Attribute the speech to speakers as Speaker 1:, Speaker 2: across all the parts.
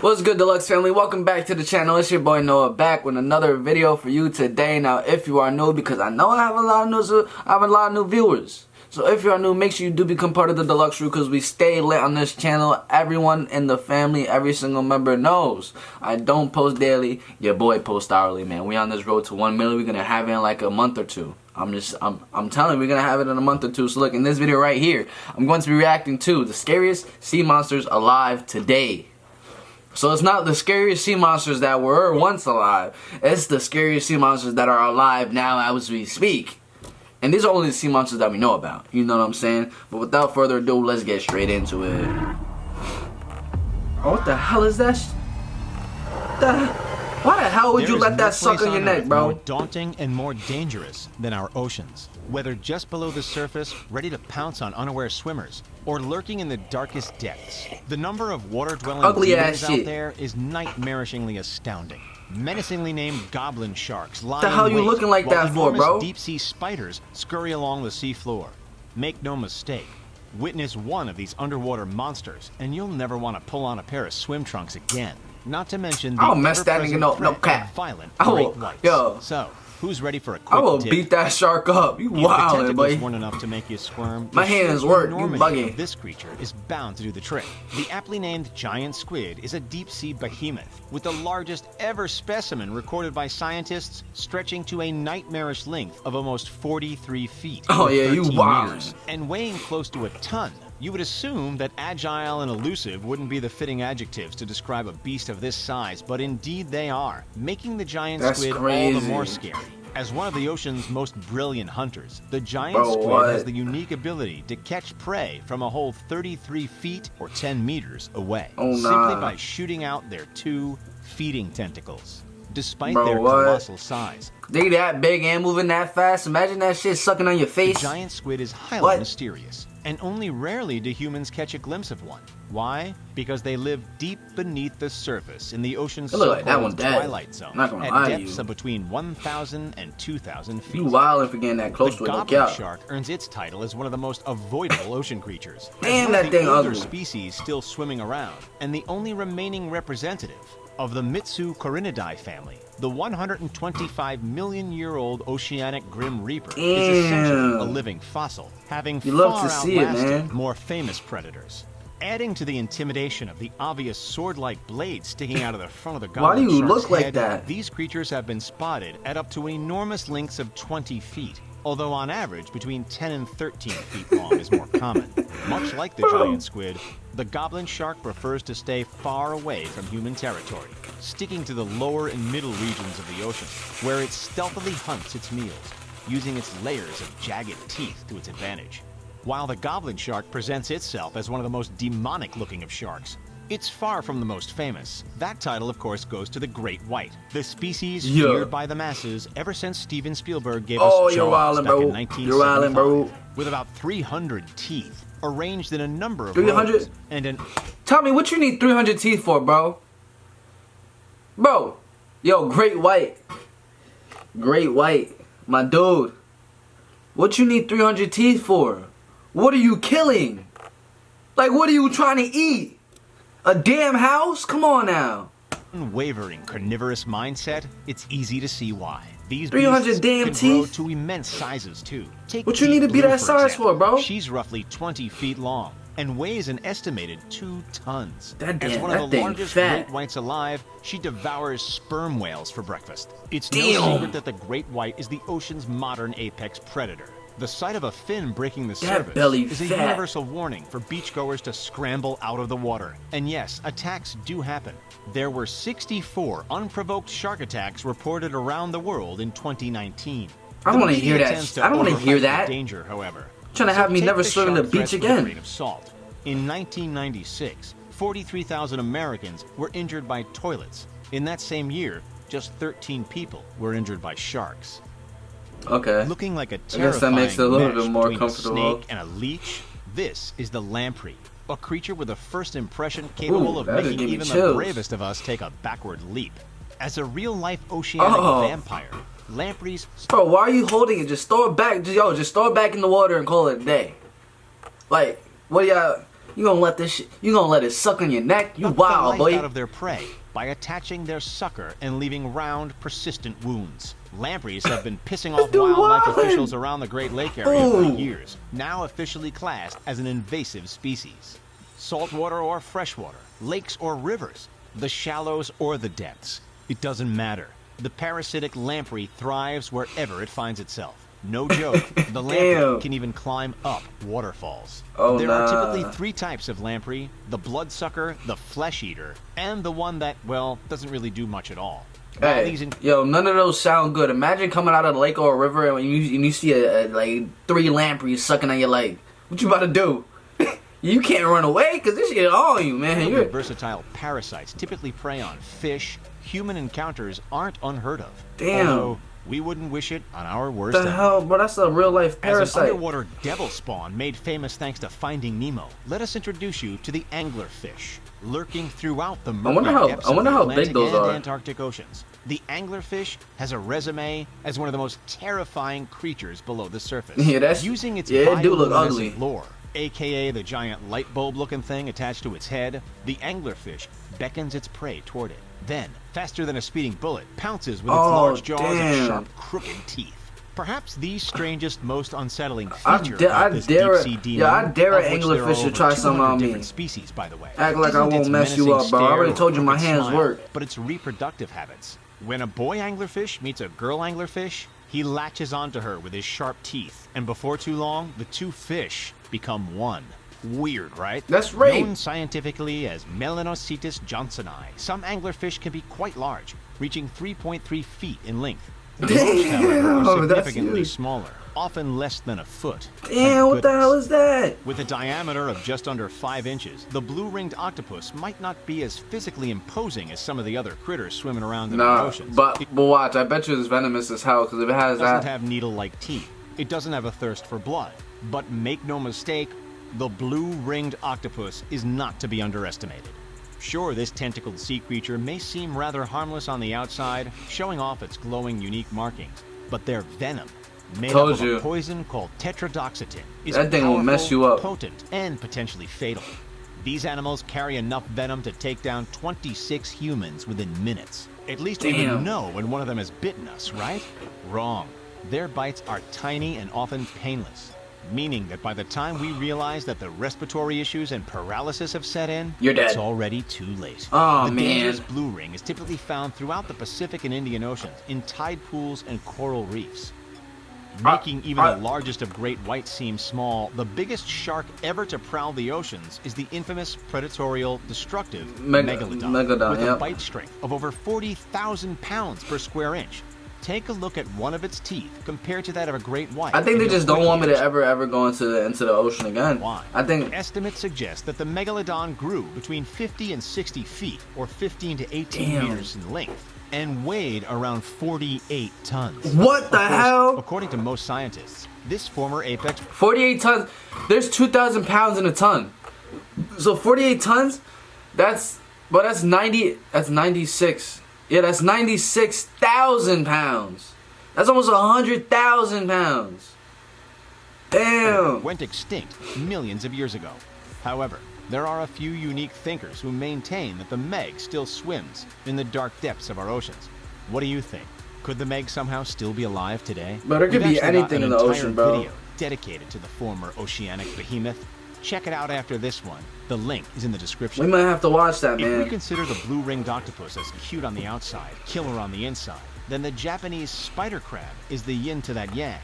Speaker 1: What's good, Deluxe family? Welcome back to the channel. It's your boy Noah back with another video for you today. Now, if you are new, because I know I have a lot of new viewers. So if you are new, make sure you do become part of the Deluxe crew because we stay lit on this channel. Everyone in the family, every single member knows I don't post daily. Your boy posts hourly, man. We on this road to 1 million. We're gonna have it in like a month or two. I'm telling you, we're gonna have it in a month or two. So look, in this video right here, I'm going to be reacting to the scariest sea monsters alive today. So it's not the scariest sea monsters that were once alive. It's the scariest sea monsters that are alive now as we speak. And these are only the sea monsters that we know about. You know what I'm saying? But without further ado, let's get straight into it. Oh, what the hell is that? Why the hell would you let that suck on your neck, bro?
Speaker 2: More daunting and more dangerous than our oceans. Whether just below the surface, ready to pounce on unaware swimmers, or lurking in the darkest depths, the number of water-dwelling demons out there is nightmarishingly astounding. Menacingly named goblin sharks lie in wait.
Speaker 1: The hell you looking like that for, bro?
Speaker 2: Deep-sea spiders scurry along the seafloor. Make no mistake, witness one of these underwater monsters, and you'll never want to pull on a pair of swim trunks again. Not to mention the violent great whites.
Speaker 1: Yo.
Speaker 2: So, who's ready for a quick
Speaker 1: I will
Speaker 2: dip?
Speaker 1: beat that shark up. You wildin', boy.
Speaker 2: Weren't enough to make you squirm.
Speaker 1: My hands work. You bugging.
Speaker 2: This creature is bound to do the trick. The aptly named giant squid is a deep-sea behemoth with the largest ever specimen recorded by scientists, stretching to a nightmarish length of almost 43 feet.
Speaker 1: Oh yeah, you wild.
Speaker 2: And weighing close to a ton. You would assume that agile and elusive wouldn't be the fitting adjectives to describe a beast of this size, but indeed they are, making the giant squid all the more scary. As one of the ocean's most brilliant hunters, the giant squid has the unique ability to catch prey from a whole 33 feet or 10 meters away, simply by shooting out their two feeding tentacles. Despite their colossal size,
Speaker 1: they that big and moving that fast. Imagine that shit sucking on your face.
Speaker 2: The giant squid is highly mysterious, and only rarely do humans catch a glimpse of one. Why? Because they live deep beneath the surface in the ocean's so-called twilight zone, at depths of between 1,000 and 2,000 feet.
Speaker 1: You wildin' for getting that close to it.
Speaker 2: The goblin shark earns its title as one of the most avoidable ocean creatures.
Speaker 1: Damn, that thing ugly.
Speaker 2: Species still swimming around, and the only remaining representative of the Mitsucorinidae family, the 125-million-year-old oceanic grim reaper, is essentially a living fossil, having far outlasted more famous predators. Adding to the intimidation of the obvious sword-like blade sticking out of the front of the goblin
Speaker 1: Why do you
Speaker 2: shark's
Speaker 1: look like
Speaker 2: head,
Speaker 1: that?
Speaker 2: These creatures have been spotted at up to enormous lengths of 20 feet, although on average between 10 and 13 feet long is more common. Much like the giant squid, the goblin shark prefers to stay far away from human territory, sticking to the lower and middle regions of the ocean, where it stealthily hunts its meals, using its layers of jagged teeth to its advantage. While the goblin shark presents itself as one of the most demonic-looking of sharks, it's far from the most famous. That title, of course, goes to the great white, the species feared by the masses ever since Steven Spielberg gave us Jaws back in 1975, with about 300 teeth, arranged in a number of
Speaker 1: 300? Tell me, what you need 300 teeth for, bro? Bro, yo, great white. Great white. My dude. What you need 300 teeth for? What are you killing? Like, what are you trying to eat? A damn house? Come on now.
Speaker 2: Unwavering carnivorous mindset, it's easy to see why. These
Speaker 1: 300 damn
Speaker 2: can
Speaker 1: teeth
Speaker 2: grow to immense sizes too. Take
Speaker 1: what you need to be that size for, bro?
Speaker 2: She's roughly 20 feet long and weighs an estimated 2 tons. As one of the largest great whites alive, she devours sperm whales for breakfast. It's no secret that the great white is the ocean's modern apex predator. The sight of a fin breaking the surface is a universal warning for beachgoers to scramble out of the water. And yes, attacks do happen. There were 64 unprovoked shark attacks reported around the world in 2019.
Speaker 1: I don't want to hear that. I don't want to hear that.
Speaker 2: Danger, however.
Speaker 1: Trying to have me never swim in the beach again.
Speaker 2: In 1996, 43,000 Americans were injured by toilets. In that same year, just 13 people were injured by sharks.
Speaker 1: Okay.
Speaker 2: Looking like a terrifying
Speaker 1: I guess that makes it a little bit more
Speaker 2: comfortable. A snake and a leech, this is the lamprey, a creature with a first impression capable of making even the bravest of us take a backward leap. As a real-life oceanic vampire, lampreys...
Speaker 1: Bro, why are you holding it? Just throw it back. Just throw it back in the water and call it a day. Like, what y'all... You gonna let this shit? You gonna let it suck on your neck? You
Speaker 2: Suck
Speaker 1: wild,
Speaker 2: the life
Speaker 1: boy.
Speaker 2: out of their prey by attaching their sucker and leaving round, persistent wounds. Lampreys have been pissing off
Speaker 1: Dude,
Speaker 2: wildlife
Speaker 1: what?
Speaker 2: officials around the Great Lake area for
Speaker 1: Ooh.
Speaker 2: years, now officially classed as an invasive species. Saltwater or freshwater, lakes or rivers, the shallows or the depths. It doesn't matter. The parasitic lamprey thrives wherever it finds itself. No joke, the lamprey
Speaker 1: Damn.
Speaker 2: can even climb up waterfalls.
Speaker 1: Oh,
Speaker 2: There are
Speaker 1: nah.
Speaker 2: typically 3 types of lamprey: the bloodsucker, the flesh eater, and the one that, well, doesn't really do much at all. While
Speaker 1: Hey,
Speaker 2: these
Speaker 1: yo, none of those sound good. Imagine coming out of the lake or a river and you see like 3 lampreys sucking on your leg. What you about to do? You can't run away because this shit on you, man.
Speaker 2: incredibly
Speaker 1: You're,
Speaker 2: versatile parasites typically prey on fish. Human encounters aren't unheard of.
Speaker 1: Damn.
Speaker 2: Although we wouldn't wish it on our worst
Speaker 1: the
Speaker 2: enemy.
Speaker 1: hell, bro? That's a real life
Speaker 2: As an
Speaker 1: parasite.
Speaker 2: underwater devil spawn made famous thanks to Finding Nemo, let us introduce you to the anglerfish. Lurking throughout the murky
Speaker 1: wonder how-
Speaker 2: depths
Speaker 1: I wonder
Speaker 2: of the
Speaker 1: how big
Speaker 2: Atlantic
Speaker 1: those
Speaker 2: and
Speaker 1: are.
Speaker 2: Antarctic Oceans, the anglerfish has a resume as one of the most terrifying creatures below the surface.
Speaker 1: Yeah, that's-
Speaker 2: Using its
Speaker 1: yeah, it do look
Speaker 2: bioluminescent
Speaker 1: ugly.
Speaker 2: lure, aka the giant light bulb looking thing attached to its head, the anglerfish beckons its prey toward it. Then, faster than a speeding bullet, pounces with its
Speaker 1: Oh,
Speaker 2: large jaws
Speaker 1: damn.
Speaker 2: and sharp, crooked teeth. Perhaps the strangest, most unsettling
Speaker 1: I
Speaker 2: feature
Speaker 1: da- I
Speaker 2: about this
Speaker 1: dare
Speaker 2: deep-sea
Speaker 1: it-
Speaker 2: demon,
Speaker 1: yeah, I dare
Speaker 2: of
Speaker 1: an
Speaker 2: which there are
Speaker 1: anglerfish to
Speaker 2: over
Speaker 1: try something
Speaker 2: 200
Speaker 1: on me.
Speaker 2: different species, by the way.
Speaker 1: Act like I
Speaker 2: Isn't
Speaker 1: won't
Speaker 2: its
Speaker 1: mess you
Speaker 2: menacing
Speaker 1: up, bro. I
Speaker 2: stare
Speaker 1: already
Speaker 2: or
Speaker 1: told you my
Speaker 2: crooked
Speaker 1: hands
Speaker 2: smile,
Speaker 1: work.
Speaker 2: But its reproductive habits. When a boy anglerfish meets a girl anglerfish, he latches onto her with his sharp teeth, and before too long, the 2 fish become one. Weird, right?
Speaker 1: That's rape.
Speaker 2: Known scientifically as Melanocetus johnsoni, some anglerfish can be quite large, reaching 3.3 feet in length. Most, however, are
Speaker 1: Damn, that's
Speaker 2: significantly
Speaker 1: huge.
Speaker 2: smaller, often less than a foot.
Speaker 1: Damn,
Speaker 2: Thank
Speaker 1: what the
Speaker 2: goodness.
Speaker 1: hell is that?
Speaker 2: With a diameter of just under 5 inches, the blue-ringed octopus might not be as physically imposing as some of the other critters swimming around in our
Speaker 1: Nah,
Speaker 2: oceans.
Speaker 1: but
Speaker 2: It
Speaker 1: watch. I bet you it's venomous as hell because if it has
Speaker 2: doesn't
Speaker 1: that,
Speaker 2: have needle-like teeth. It doesn't have a thirst for blood. But make no mistake, the blue-ringed octopus is not to be underestimated. Sure, this tentacled sea creature may seem rather harmless on the outside, showing off its glowing, unique markings, but their venom, made
Speaker 1: Told
Speaker 2: up of
Speaker 1: you.
Speaker 2: a poison called tetrodotoxin, is
Speaker 1: That thing will mess
Speaker 2: powerful,
Speaker 1: you up.
Speaker 2: potent, and potentially fatal. These animals carry enough venom to take down 26 humans within minutes. At least we
Speaker 1: Damn.
Speaker 2: would know when one of them has bitten us, right? Wrong. Their bites are tiny and often painless, meaning that by the time we realize that the respiratory issues and paralysis have set in,
Speaker 1: You're dead.
Speaker 2: it's already too late.
Speaker 1: Oh,
Speaker 2: the
Speaker 1: man.
Speaker 2: dangerous blue ring is typically found throughout the Pacific and Indian Oceans, in tide pools and coral reefs. Making even the largest of great whites seem small, the biggest shark ever to prowl the oceans is the infamous predatorial, destructive megalodon,
Speaker 1: Megalodon,
Speaker 2: with a
Speaker 1: yep.
Speaker 2: bite strength of over 40,000 pounds per square inch. Take a look at one of its teeth compared to that of a great white.
Speaker 1: I think
Speaker 2: and
Speaker 1: they
Speaker 2: you'll
Speaker 1: just don't
Speaker 2: quickly
Speaker 1: want me to
Speaker 2: understand
Speaker 1: ever go into the ocean again.
Speaker 2: why.
Speaker 1: I think
Speaker 2: Estimates suggest that the megalodon grew between 50 and 60 feet, or 15 to 18
Speaker 1: Damn.
Speaker 2: meters in length, and weighed around 48 tons.
Speaker 1: what the
Speaker 2: Of course,
Speaker 1: hell?
Speaker 2: according to most scientists, this former apex
Speaker 1: 48 tons. There's 2,000 pounds in a ton. So 48 tons. That's 90. That's 96. Yeah, that's 96,000 pounds. That's almost 100,000 pounds. Damn.
Speaker 2: went extinct millions of years ago. However, there are a few unique thinkers who maintain that the Meg still swims in the dark depths of our oceans. What do you think? Could the Meg somehow still be alive today?
Speaker 1: But there could
Speaker 2: We've
Speaker 1: be
Speaker 2: actually got
Speaker 1: anything
Speaker 2: an
Speaker 1: in the
Speaker 2: entire
Speaker 1: ocean, bro.
Speaker 2: Video dedicated to the former oceanic behemoth. Check it out after this one. The link is in the description.
Speaker 1: We might have to watch that,
Speaker 2: If we
Speaker 1: man.
Speaker 2: consider the blue-ringed octopus as cute on the outside, killer on the inside, then the Japanese spider crab is the yin to that yang.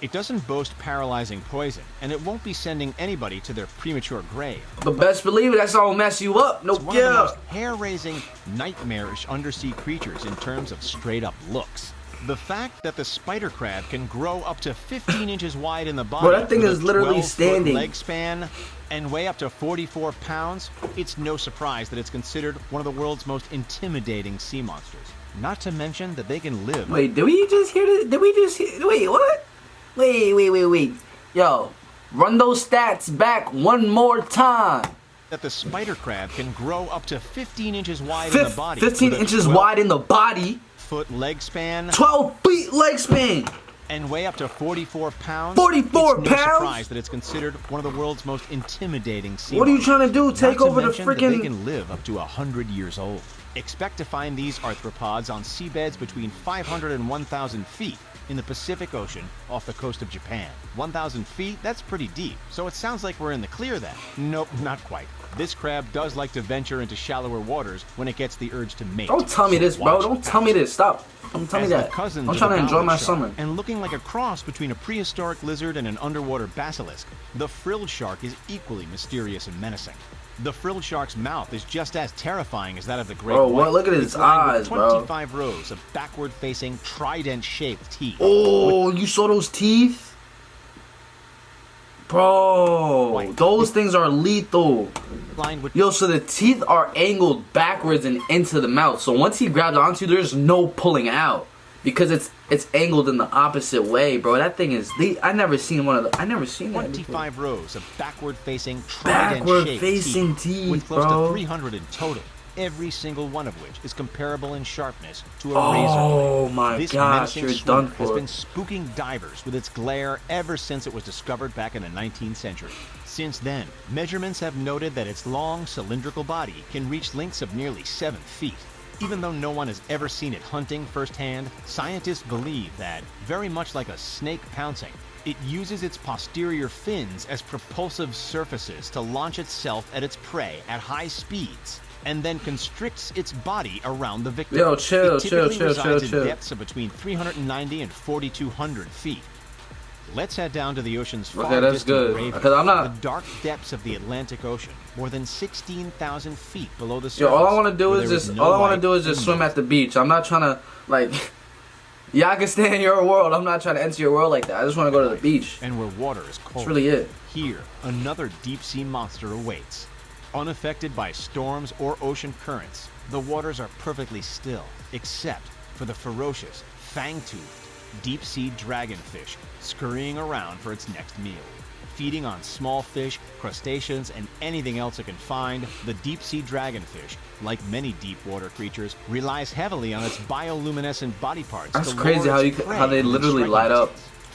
Speaker 2: It doesn't boast paralyzing poison, and it won't be sending anybody to their premature grave.
Speaker 1: But best believe it, that's all mess you up. No,
Speaker 2: It's one of the
Speaker 1: yeah.
Speaker 2: most hair-raising, nightmarish undersea creatures in terms of straight-up looks. The fact that the spider crab can grow up to 15 inches wide in the body,
Speaker 1: Bro, that thing
Speaker 2: with
Speaker 1: is
Speaker 2: a
Speaker 1: literally
Speaker 2: 12-foot
Speaker 1: standing.
Speaker 2: leg span, and weigh up to 44 pounds, it's no surprise that it's considered one of the world's most intimidating sea monsters. Not to mention that they can live.
Speaker 1: Wait, did we just hear this? Did we just hear? Wait, what? Wait. Yo, run those stats back one more time.
Speaker 2: That the spider crab can grow up to 15 inches wide in the body.
Speaker 1: 15
Speaker 2: with a
Speaker 1: inches
Speaker 2: 12
Speaker 1: wide in the body.
Speaker 2: foot leg span,
Speaker 1: 12 feet leg span.
Speaker 2: and weigh up to 44 pounds.
Speaker 1: 44
Speaker 2: it's
Speaker 1: pounds?
Speaker 2: No surprise that it's considered one of the world's most intimidating sea
Speaker 1: What are you
Speaker 2: monsters.
Speaker 1: trying to do? Take over the
Speaker 2: They
Speaker 1: freaking...
Speaker 2: can live up to 100 years old. Expect to find these arthropods on seabeds between 500 and 1,000 feet in the Pacific Ocean off the coast of Japan. 1,000 feet? That's pretty deep. So it sounds like we're in the clear then. Nope, not quite. This crab does like to venture into shallower waters when it gets the urge to mate.
Speaker 1: Don't tell me this, bro. Don't tell me this. Stop. Don't tell me that. I'm trying to enjoy my summer.
Speaker 2: And looking like a cross between a prehistoric lizard and an underwater basilisk, the frilled shark is equally mysterious and menacing. The frilled shark's mouth is just as terrifying as that of the great white.
Speaker 1: Bro, look at his eyes, bro.
Speaker 2: 25 rows of backward-facing, trident-shaped teeth.
Speaker 1: Oh, you saw those teeth? Bro, those things are lethal. Yo, so the teeth are angled backwards and into the mouth. So once he grabs onto you, there's no pulling out. Because it's angled in the opposite way, bro. That thing is... I never seen one of the... I never seen that
Speaker 2: 25
Speaker 1: before.
Speaker 2: rows of backward-facing, trident-shaped teeth, with close to 300 in total. Every single one of which is comparable in sharpness to a razor blade.
Speaker 1: Oh my gosh, you're done for.
Speaker 2: Has been spooking divers with its glare ever since it was discovered back in the 19th century. Since then, measurements have noted that its long, cylindrical body can reach lengths of nearly 7 feet. Even though no one has ever seen it hunting firsthand, scientists believe that, very much like a snake pouncing, it uses its posterior fins as propulsive surfaces to launch itself at its prey at high speeds, and then constricts its body around the victim.
Speaker 1: Yo, chill.
Speaker 2: It typically resides in depths of between 390 and 4,200 feet. Let's head down to the ocean's far distant Raven, the dark depths of the Atlantic Ocean, more than 16,000 feet below the surface.
Speaker 1: Yo, all I want to do is just swim at the beach. I'm not trying to like. Yeah, I can stay in your world. I'm not trying to enter your world like that. I just want to go to the beach.
Speaker 2: And where water is cold.
Speaker 1: That's really it.
Speaker 2: Here, another deep sea monster awaits. Unaffected by storms or ocean currents, the waters are perfectly still, except for the ferocious, fang-toothed, deep-sea dragonfish scurrying around for its next meal. Feeding on small fish, crustaceans, and anything else it can find, the deep-sea dragonfish, like many deep-water creatures, relies heavily on its bioluminescent body parts.
Speaker 1: That's crazy how they literally light up.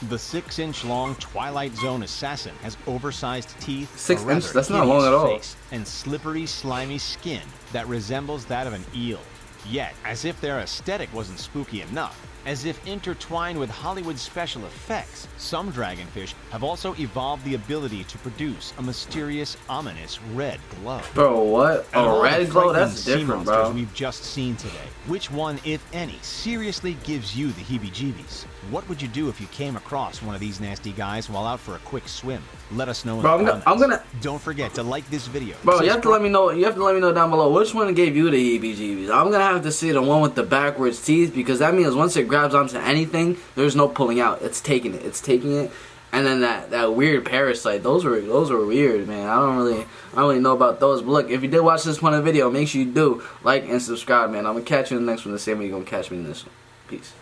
Speaker 2: The 6-inch-long Twilight Zone assassin has oversized teeth,
Speaker 1: 6 inches? That's not long at all.
Speaker 2: Face, and slippery, slimy skin that resembles that of an eel. Yet, as if their aesthetic wasn't spooky enough, as if intertwined with Hollywood special effects, some dragonfish have also evolved the ability to produce a mysterious, ominous red glow.
Speaker 1: Bro, what? A red glow? That's different, bro.
Speaker 2: We've just seen today. Which one, if any, seriously gives you the heebie-jeebies? What would you do if you came across one of these nasty guys while out for a quick swim? Let us know in the comments. Don't forget to like this video.
Speaker 1: Bro, you have to let me know. You have to let me know down below which one gave you the heebie-jeebies. I'm gonna have to see the one with the backwards teeth because that means once it grabs onto anything, there's no pulling out. It's taking it. And then that weird parasite. Those were weird, man. I don't really know about those. But look, if you did watch this one video, make sure you do like and subscribe, man. I'm gonna catch you in the next one the same way you're gonna catch me in this one. Peace.